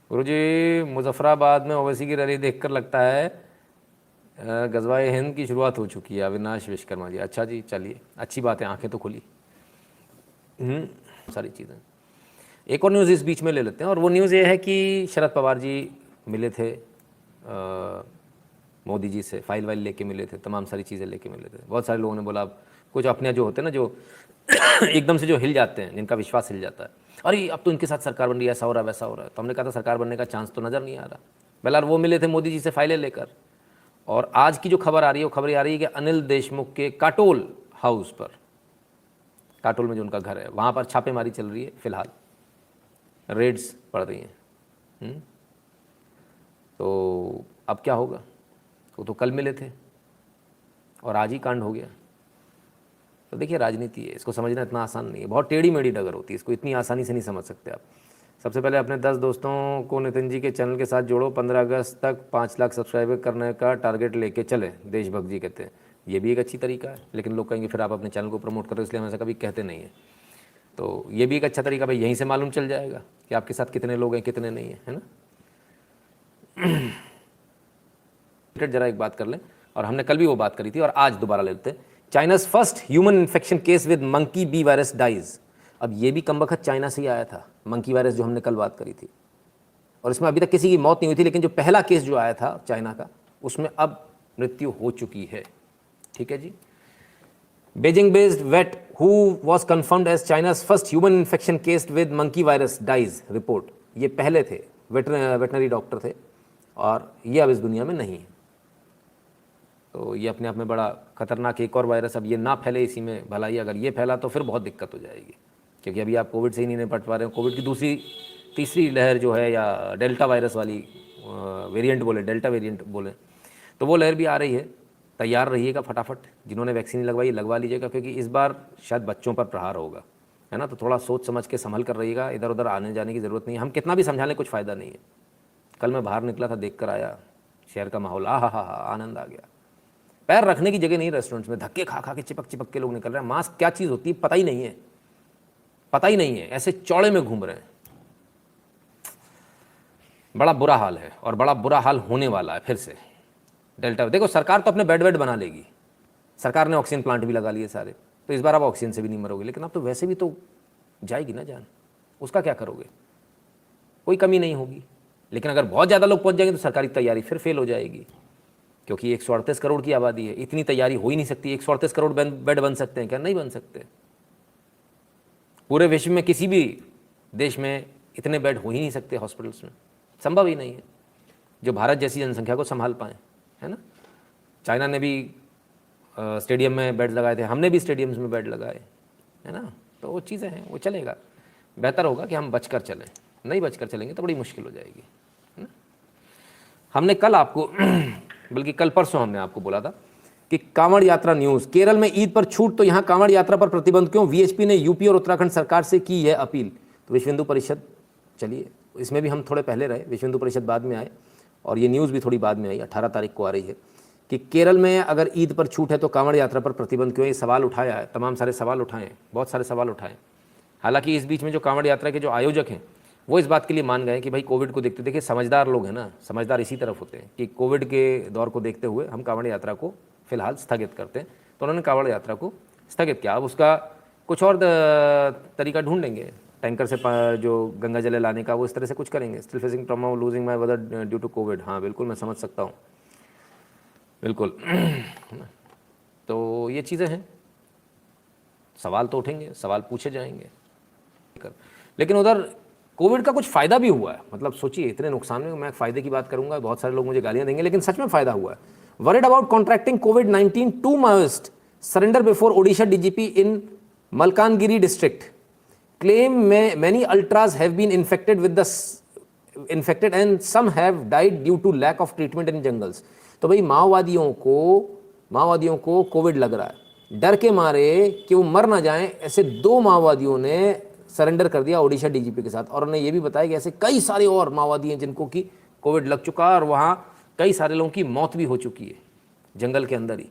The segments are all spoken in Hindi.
गुरुजी, मुजफ्फराबाद में ओवैसी की रैली देखकर लगता है गजवाए हिंद की शुरुआत हो चुकी है। अविनाश विश्वकर्मा जी, अच्छा जी, चलिए अच्छी बात है, आंखें तो खुली। सारी चीज़ें। एक और न्यूज़ इस बीच में ले लेते हैं, और वो न्यूज़ ये है कि शरद पवार जी मिले थे मोदी जी से, फाइल वाइल लेके मिले थे, तमाम सारी चीज़ें लेके मिले थे। बहुत सारे लोगों ने बोला, कुछ अपने जो होते हैं ना, जो एकदम से जो हिल जाते हैं, जिनका विश्वास हिल जाता है, अरे अब तो इनके साथ सरकार बन रही है, ऐसा हो रहा है वैसा हो रहा है। तो हमने कहा था सरकार बनने का चांस तो नज़र नहीं आ रहा। बहरहाल वो मिले थे मोदी जी से फाइलें लेकर, और आज की जो खबर आ रही है वो खबर आ रही है कि अनिल देशमुख के काटोल हाउस पर, काटोल में जो उनका घर है, वहाँ पर छापेमारी चल रही है, फिलहाल रेड्स पड़ रही हैं। तो अब क्या होगा? वो तो कल मिले थे और आज ही कांड हो गया। तो देखिए, राजनीति है, इसको समझना इतना आसान नहीं है, बहुत टेढ़ी मेढ़ी डगर होती है, इसको इतनी आसानी से नहीं समझ सकते आप। सबसे पहले अपने 10 दोस्तों को नितिन जी के चैनल के साथ जोड़ो, 15 अगस्त तक 5 लाख सब्सक्राइबर करने का टारगेट लेके चले, देशभक्त जी कहते हैं। ये भी एक अच्छी तरीका है, लेकिन लोग कहेंगे फिर आप अपने चैनल को प्रमोट करो, इसलिए हम ऐसा कभी कहते नहीं हैं। तो ये भी एक अच्छा तरीका, भाई यहीं से मालूम चल जाएगा कि आपके साथ कितने लोग हैं कितने नहीं हैं, है ना। जरा एक बात कर लें, और हमने कल भी वो बात करी थी और आज दोबारा ले लेते हैं। China's first human infection case with monkey B virus dies. अब ये भी कमबख्त चाइना से ही आया था, मंकी वायरस जो हमने कल बात करी थी, और इसमें अभी तक किसी की मौत नहीं हुई थी, लेकिन जो पहला केस जो आया था चाइना का, उसमें अब मृत्यु हो चुकी है। ठीक है जी। Beijing based vet who was confirmed as China's first human infection case with monkey virus dies report. ये पहले थे, वेटनरी डॉक्टर थे, और ये अब इस दुनिया में नहीं है। तो ये अपने आप में बड़ा खतरनाक एक और वायरस, अब ये ना फैले इसी में भलाई, अगर ये फैला तो फिर बहुत दिक्कत हो जाएगी, क्योंकि अभी आप कोविड से ही नहीं निपट पा रहे हो। कोविड की दूसरी तीसरी लहर जो है, या डेल्टा वायरस वाली वेरिएंट बोले, डेल्टा वेरिएंट बोले, तो वो लहर भी आ रही है। तैयार रहिएगा फटाफट, जिन्होंने वैक्सीन लगवाई लगवा लीजिएगा, क्योंकि इस बार शायद बच्चों पर प्रहार होगा, है ना। तो थोड़ा सोच समझ के संभल कर रहिएगा, इधर उधर आने जाने की ज़रूरत नहीं है। हम कितना भी समझा लें कुछ फ़ायदा नहीं है। कल मैं बाहर निकला था, देख कर आया शहर का माहौल, हा आनंद आ गया। पैर रखने की जगह नहीं रेस्टोरेंट्स में, धक्के खा खा के चिपक चिपक के लोग निकल रहे हैं। मास्क क्या चीज़ होती है पता ही नहीं है, पता ही नहीं है, ऐसे चौड़े में घूम रहे हैं। बड़ा बुरा हाल है, और बड़ा बुरा हाल होने वाला है फिर से डेल्टा। देखो, सरकार तो अपने बेड वेड बना लेगी, सरकार ने ऑक्सीजन प्लांट भी लगा लिए सारे, तो इस बार आप ऑक्सीजन से भी नहीं मरोगे, लेकिन अब तो वैसे भी तो जाएगी ना जान, उसका क्या करोगे? कोई कमी नहीं होगी। लेकिन अगर बहुत ज़्यादा लोग पहुंच जाएंगे तो सरकारी तैयारी फिर फेल हो जाएगी, क्योंकि 138 करोड़ की आबादी है, इतनी तैयारी हो ही नहीं सकती। 138 करोड़ बेड बन सकते हैं क्या? नहीं बन सकते। पूरे विश्व में किसी भी देश में इतने बेड हो ही नहीं सकते हॉस्पिटल्स में, संभव ही नहीं है जो भारत जैसी जनसंख्या को संभाल पाएँ, है ना। चाइना ने भी स्टेडियम में बेड लगाए थे, हमने भी स्टेडियम्स में बेड लगाए, है ना। तो वो चीज़ें हैं, वो चलेगा। बेहतर होगा कि हम बचकर चलें, नहीं बचकर चलेंगे तो बड़ी मुश्किल हो जाएगी, है ना। हमने कल आपको बल्कि कल परसों हमने आपको बोला था कि कांवड़ यात्रा न्यूज़, केरल में ईद पर छूट तो यहाँ कांवड़ यात्रा पर प्रतिबंध क्यों? वीएचपी ने यूपी और उत्तराखंड सरकार से की है अपील। तो विश्व हिंदू परिषद, चलिए इसमें भी हम थोड़े पहले रहे, विश्व हिंदू परिषद बाद में आए, और ये न्यूज़ भी थोड़ी बाद में आई, 18 तारीख को आ रही है कि केरल में अगर ईद पर छूट है तो कांवड़ यात्रा पर प्रतिबंध क्यों? ये सवाल उठाया है, तमाम सारे सवाल उठाए, बहुत सारे सवाल उठाए। हालांकि इस बीच में जो कांवड़ यात्रा के जो आयोजक हैं वो इस बात के लिए मान गए कि भाई कोविड को देखते, देखिए समझदार लोग हैं ना, समझदार इसी तरफ होते हैं कि कोविड के दौर को देखते हुए हम कांवड़ यात्रा को फिलहाल स्थगित करते हैं। तो उन्होंने कांवड़ यात्रा को स्थगित किया। अब उसका कुछ और तरीका ढूंढेंगे, टैंकर से जो गंगा जल लाने का, वो इस तरह से कुछ करेंगे। Still facing trauma losing my mother due to COVID, हाँ बिल्कुल मैं समझ सकता हूँ, बिल्कुल। तो ये चीज़ें हैं, सवाल तो उठेंगे, सवाल पूछे जाएंगे। लेकिन उधर कोविड का कुछ फ़ायदा भी हुआ है, मतलब सोचिए इतने नुकसान में मैं फ़ायदे की बात करूंगा, बहुत सारे लोग मुझे गालियां देंगे, लेकिन सच में फ़ायदा हुआ है। Worried about contracting covid, 2 Maoist surrender before Odisha DGP in Malkangiri district, claim many ultras have been infected with the infected and some have died due to lack of treatment in jungles। तो भाई माओवादियों को कोविड लग रहा है, डर के मारे कि वो मर ना जाएं, ऐसे 2 माओवादियों ने सरेंडर कर दिया ओडिशा डीजीपी के साथ। और उन्होंने ये भी बताया कि ऐसे कई सारे और माओवादी हैं जिनको कि कोविड लग चुका है, और वहाँ कई सारे लोगों की मौत भी हो चुकी है जंगल के अंदर ही।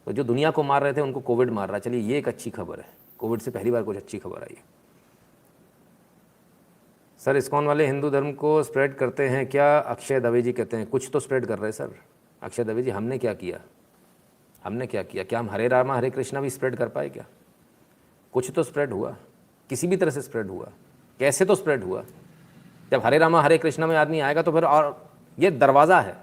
तो जो दुनिया को मार रहे थे उनको कोविड मार रहा है। चलिए ये एक अच्छी खबर है, कोविड से पहली बार कुछ अच्छी खबर आई है। सर इस्कॉन वाले हिंदू धर्म को स्प्रेड करते हैं क्या? अक्षय दवे जी कहते हैं कुछ तो स्प्रेड कर रहे हैं सर। अक्षय दवे जी, हमने क्या किया? हमने क्या किया? क्या हम हरे रामा हरे कृष्णा भी स्प्रेड कर पाए क्या? कुछ तो स्प्रेड हुआ, किसी भी तरह से स्प्रेड हुआ, कैसे तो स्प्रेड हुआ। जब हरे रामा हरे कृष्णा में आदमी आएगा तो फिर, और ये दरवाज़ा है,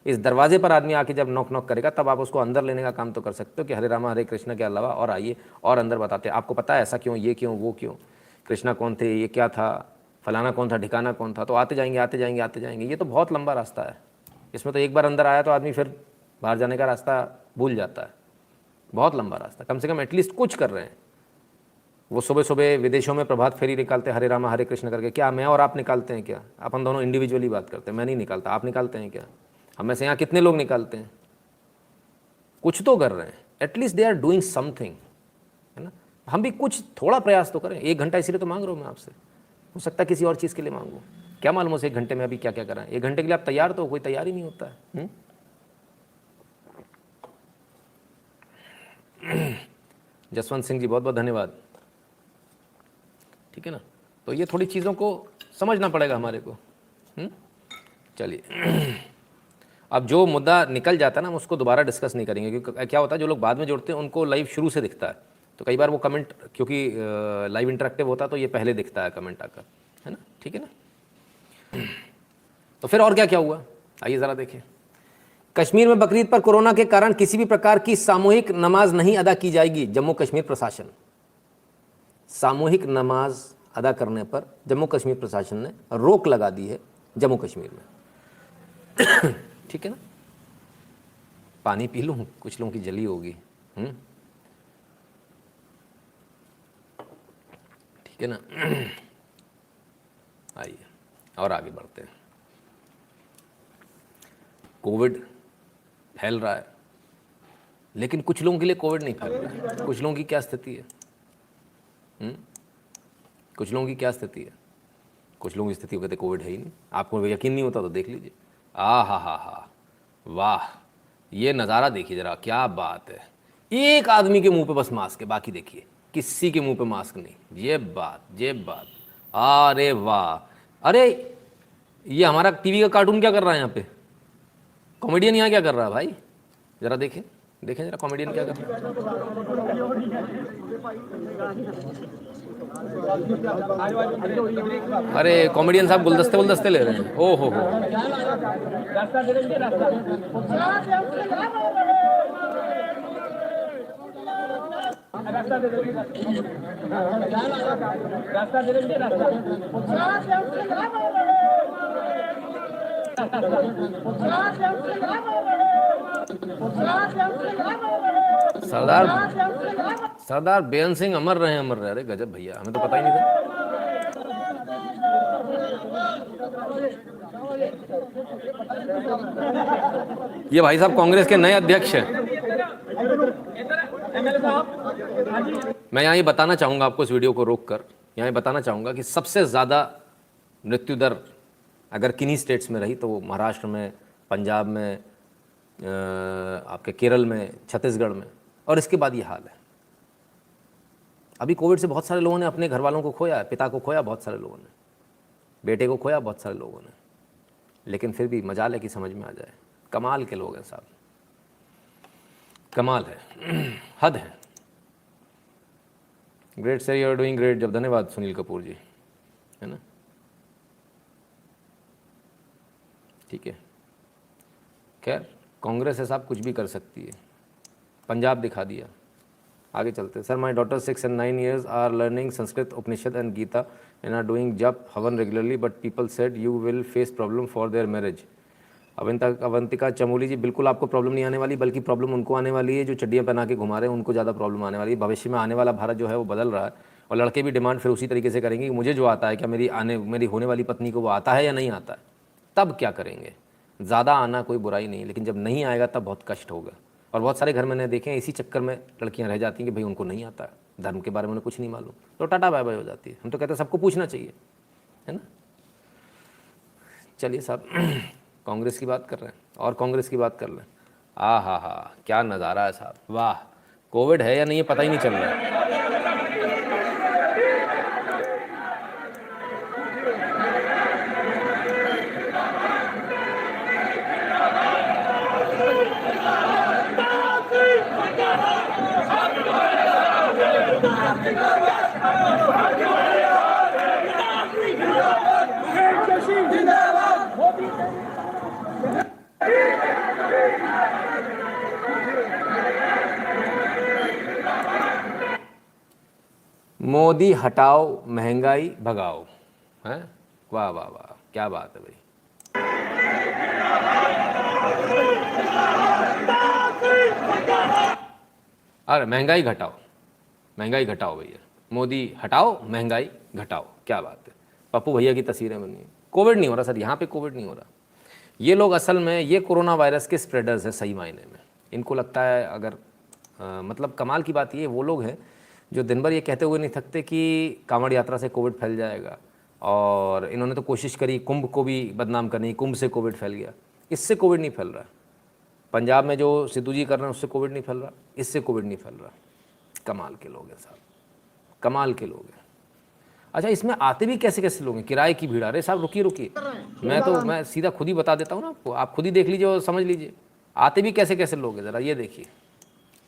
इस दरवाजे पर आदमी आके जब नॉक नॉक करेगा तब आप उसको अंदर लेने का काम तो कर सकते हो कि हरे रामा हरे कृष्णा के अलावा और आइए और अंदर बताते हैं आपको पता है ऐसा क्यों, ये क्यों, वो क्यों, कृष्णा कौन थे, ये क्या था, फलाना कौन था, ठिकाना कौन था। तो आते जाएंगे आते जाएंगे आते जाएंगे। ये तो बहुत लंबा रास्ता है। इसमें तो एक बार अंदर आया तो आदमी फिर बाहर जाने का रास्ता भूल जाता है। बहुत लंबा रास्ता। कम से कम एटलीस्ट कुछ कर रहे हैं। वो सुबह सुबह विदेशों में प्रभात फेरी निकालते हरे रामा हरे कृष्ण करके। क्या मैं और आप निकालते हैं क्या? अपन दोनों इंडिविजुअली बात करते हैं। मैं नहीं निकालता, आप निकालते हैं क्या? हम में से यहाँ कितने लोग निकालते हैं? कुछ तो कर रहे हैं। At least they are doing something, है ना। हम भी कुछ थोड़ा प्रयास तो करें। 1 घंटा इसीलिए तो मांग रहा हूँ मैं आपसे। हो सकता है किसी और चीज़ के लिए मांगूँ, क्या मालूम उसे 1 घंटे में अभी क्या क्या कराएं। 1 घंटे के लिए आप तैयार तो हो, कोई तैयार ही नहीं होता है। जसवंत सिंह जी बहुत बहुत धन्यवाद। ठीक है ना। तो ये थोड़ी चीज़ों को समझना पड़ेगा हमारे को। चलिए, अब जो मुद्दा निकल जाता है ना हम उसको दोबारा डिस्कस नहीं करेंगे, क्योंकि क्या होता है जो लोग बाद में जुड़ते हैं उनको लाइव शुरू से दिखता है, तो कई बार वो कमेंट, क्योंकि लाइव इंटरेक्टिव होता है तो ये पहले दिखता है कमेंट आकर, है ना। ठीक है ना। तो फिर और क्या क्या हुआ, आइए ज़रा देखें। कश्मीर में बकरीद पर कोरोना के कारण किसी भी प्रकार की सामूहिक नमाज नहीं अदा की जाएगी। जम्मू कश्मीर प्रशासन, सामूहिक नमाज अदा करने पर जम्मू कश्मीर प्रशासन ने रोक लगा दी है जम्मू कश्मीर में। ठीक है ना। पानी पी लूँ, कुछ लोगों की जली होगी। ठीक है ना। आइए और आगे बढ़ते हैं। कोविड फैल रहा है, लेकिन कुछ लोगों के लिए कोविड नहीं फैल रहा है। कुछ लोगों की क्या स्थिति है? कुछ लोगों की क्या स्थिति है? कुछ लोगों की स्थिति वो कहते कोविड है ही नहीं। आपको यकीन नहीं होता तो देख लीजिए। हा, वाह, ये नज़ारा देखिए ज़रा, क्या बात है। एक आदमी के मुंह पे बस मास्क है, बाकी देखिए किसी के मुंह पे मास्क नहीं। ये बात, अरे वाह। अरे ये हमारा टीवी का कार्टून क्या कर रहा है यहाँ पे? कॉमेडियन यहाँ क्या कर रहा है भाई? ज़रा देखें जरा कॉमेडियन क्या कर रहा है। अरे कॉमेडियन साहब गुलदस्ते ले रहे हैं। ओ हो। सरदार बेअंत सिंह अमर रहे, अमर रहे। अरे गजब भैया, हमें तो पता ही नहीं था। ये भाई साहब कांग्रेस के नए अध्यक्ष हैं। मैं यहाँ ये बताना चाहूँगा आपको, इस वीडियो को रोककर यहाँ ये बताना चाहूँगा कि सबसे ज़्यादा मृत्यु दर अगर किन्हीं स्टेट्स में रही तो वो महाराष्ट्र में, पंजाब में, आपके केरल में, छत्तीसगढ़ में, और इसके बाद ये हाल है। अभी कोविड से बहुत सारे लोगों ने अपने घर वालों को खोया, पिता को खोया, बहुत सारे लोगों ने बेटे को खोया, बहुत सारे लोगों ने। लेकिन फिर भी मजाल है कि समझ में आ जाए। कमाल के लोग हैं साहब, कमाल है, हद है। Great sir, you are doing great. जब धन्यवाद सुनील कपूर जी, है ना। ठीक है, खैर कांग्रेस है साहब, कुछ भी कर सकती है। पंजाब दिखा दिया। आगे चलते। Sir my daughter 6 and 9 years are learning Sanskrit, Upanishad and Gita and are doing jap havan regularly, but people said you will face problem for their marriage. Avantika Chamoli ji, बिल्कुल आपको प्रॉब्लम नहीं आने वाली, बल्कि प्रॉब्लम उनको आने वाली है जो चड्डियाँ पहना के घुमा रहे हैं, उनको ज़्यादा प्रॉब्लम आने वाली है। भविष्य में आने वाला भारत जो है वो बदल रहा है, और लड़के भी डिमांड फिर उसी तरीके से करेंगे कि मुझे जो आता है, क्या मेरी होने वाली पत्नी को वो आता है या नहीं आता है। तब क्या करेंगे? ज़्यादा आना कोई बुराई नहीं, लेकिन जब नहीं आएगा तब बहुत कष्ट होगा। और बहुत सारे घर मैंने देखे हैं, इसी चक्कर में लड़कियां रह जाती हैं कि भाई उनको नहीं आता है, धर्म के बारे में उन्हें कुछ नहीं मालूम, तो टाटा बाय बाय हो जाती है। हम तो कहते हैं सबको पूछना चाहिए, है ना। चलिए साहब, कांग्रेस की बात कर रहे हैं और कांग्रेस की बात कर लें। हा, क्या नज़ारा है साहब, वाह। कोविड है या नहीं ये पता ही नहीं चल रहा है। मोदी हटाओ महंगाई भगाओ, हैं? वाह वाह वाह, क्या बात है भाई। अरे महंगाई घटाओ, महंगाई घटाओ भैया, मोदी हटाओ महंगाई घटाओ, क्या बात है। पप्पू भैया की तस्वीरें बनी हैं। कोविड नहीं हो रहा सर, यहाँ पे कोविड नहीं हो रहा। ये लोग असल में ये कोरोना वायरस के स्प्रेडर्स हैं सही मायने में। इनको लगता है अगर मतलब कमाल की बात ये वो लोग हैं जो दिन भर ये कहते हुए नहीं थकते कि कांवड़ यात्रा से कोविड फैल जाएगा, और इन्होंने तो कोशिश करी कुंभ को भी बदनाम करने की, कुंभ से कोविड फैल गया। इससे कोविड नहीं फैल रहा। पंजाब में जो सिद्धू जी कर रहे हैं उससे कोविड नहीं फैल रहा, इससे कोविड नहीं फैल रहा। कमाल के लोग हैं साहब, कमाल के लोग हैं। अच्छा, इसमें आते भी कैसे कैसे लोग हैं, किराए की भीड़। अरे साहब रुकिए रुकिए, मैं सीधा खुद ही बता देता हूँ ना आपको, आप खुद ही देख लीजिए और समझ लीजिए आते भी कैसे कैसे लोग हैं। ज़रा ये देखिए,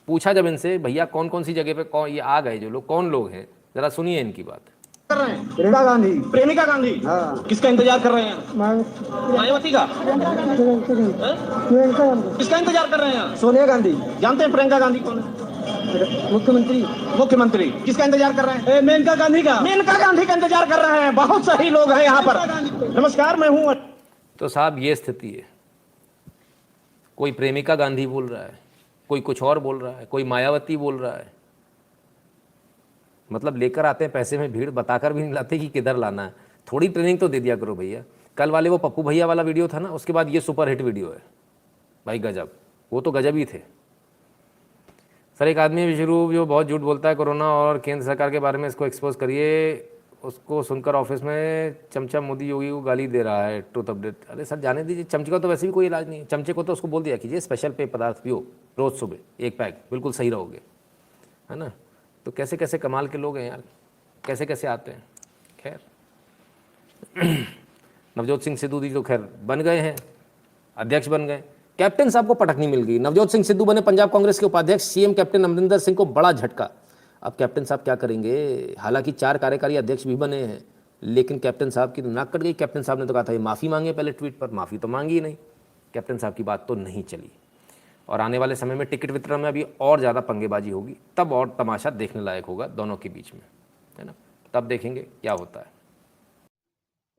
पूछा जब इनसे भैया कौन कौन सी जगह पे कौन ये आ गए जो लोग, कौन लोग हैं, ज़रा सुनिए इनकी बात। कर रहे हैं प्रियंका गांधी, प्रेमिका गांधी। हाँ। किसका इंतजार कर रहे हैं? मायावती का। किसका इंतजार कर रहे हैं? सोनिया गांधी। जानते हैं प्रियंका गांधी कौन है? मुख्यमंत्री। मुख्यमंत्री। किसका इंतजार कर रहे हैं? मेनका गांधी का। मेनका गांधी का इंतजार कर रहे हैं। बहुत सही लोग हैं यहाँ पर। नमस्कार, मैं हूँ। तो साहब ये स्थिति है, कोई प्रेमिका गांधी बोल रहा है, कोई कुछ और बोल रहा है, कोई मायावती बोल रहा है। मतलब लेकर आते हैं पैसे में भीड़, बताकर भी नहीं लाते कि किधर लाना है। थोड़ी ट्रेनिंग तो दे दिया करो भैया। कल वाले वो पप्पू भैया वाला वीडियो था ना, उसके बाद ये सुपर हिट वीडियो है भाई, गजब। वो तो गजब ही थे सर। एक आदमी शुरू जो बहुत झूठ बोलता है कोरोना और केंद्र सरकार के बारे में, इसको एक्सपोज करिए। उसको सुनकर ऑफिस में चमचा मोदी योगी को गाली दे रहा है, ट्रूथ अपडेट। अरे सर जाने दीजिए, चमचे का तो वैसे भी कोई इलाज नहीं है। चमचे को तो उसको बोल दिया कीजिए स्पेशल पेय पदार्थ पियो रोज़ सुबह 1 पैक, बिल्कुल सही रहोगे, है ना। तो कैसे कैसे कमाल के लोग हैं यार, कैसे कैसे आते हैं। खैर नवजोत सिंह सिद्धू जी तो खैर बन गए हैं, अध्यक्ष बन गए। कैप्टन साहब को पटकनी मिल गई, नवजोत सिंह सिद्धू बने पंजाब कांग्रेस के उपाध्यक्ष। सीएम कैप्टन अमरिंदर सिंह को बड़ा झटका। अब कैप्टन साहब क्या करेंगे, हालांकि 4 कार्यकारी अध्यक्ष भी बने हैं, लेकिन कैप्टन साहब की तो नाक कट गई। कैप्टन साहब ने तो कहा था ये माफ़ी मांगे पहले ट्वीट पर, माफ़ी तो मांगी ही नहीं। कैप्टन साहब की बात तो नहीं चली। और आने वाले समय में टिकट वितरण में अभी और ज़्यादा पंगेबाजी होगी, तब और तमाशा देखने लायक होगा दोनों के बीच में, है ना। तब देखेंगे क्या होता है।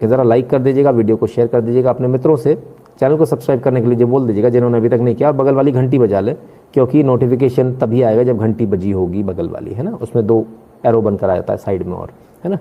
कि ज़रा लाइक कर दीजिएगा, वीडियो को शेयर कर दीजिएगा अपने मित्रों से, चैनल को सब्सक्राइब करने के लिए बोल दीजिएगा जिन्होंने अभी तक नहीं किया, और बगल वाली घंटी बजा लें, क्योंकि नोटिफिकेशन तभी आएगा जब घंटी बजी होगी बगल वाली, है ना। उसमें 2 एरो बनकर आ जाता है साइड में, और है ना।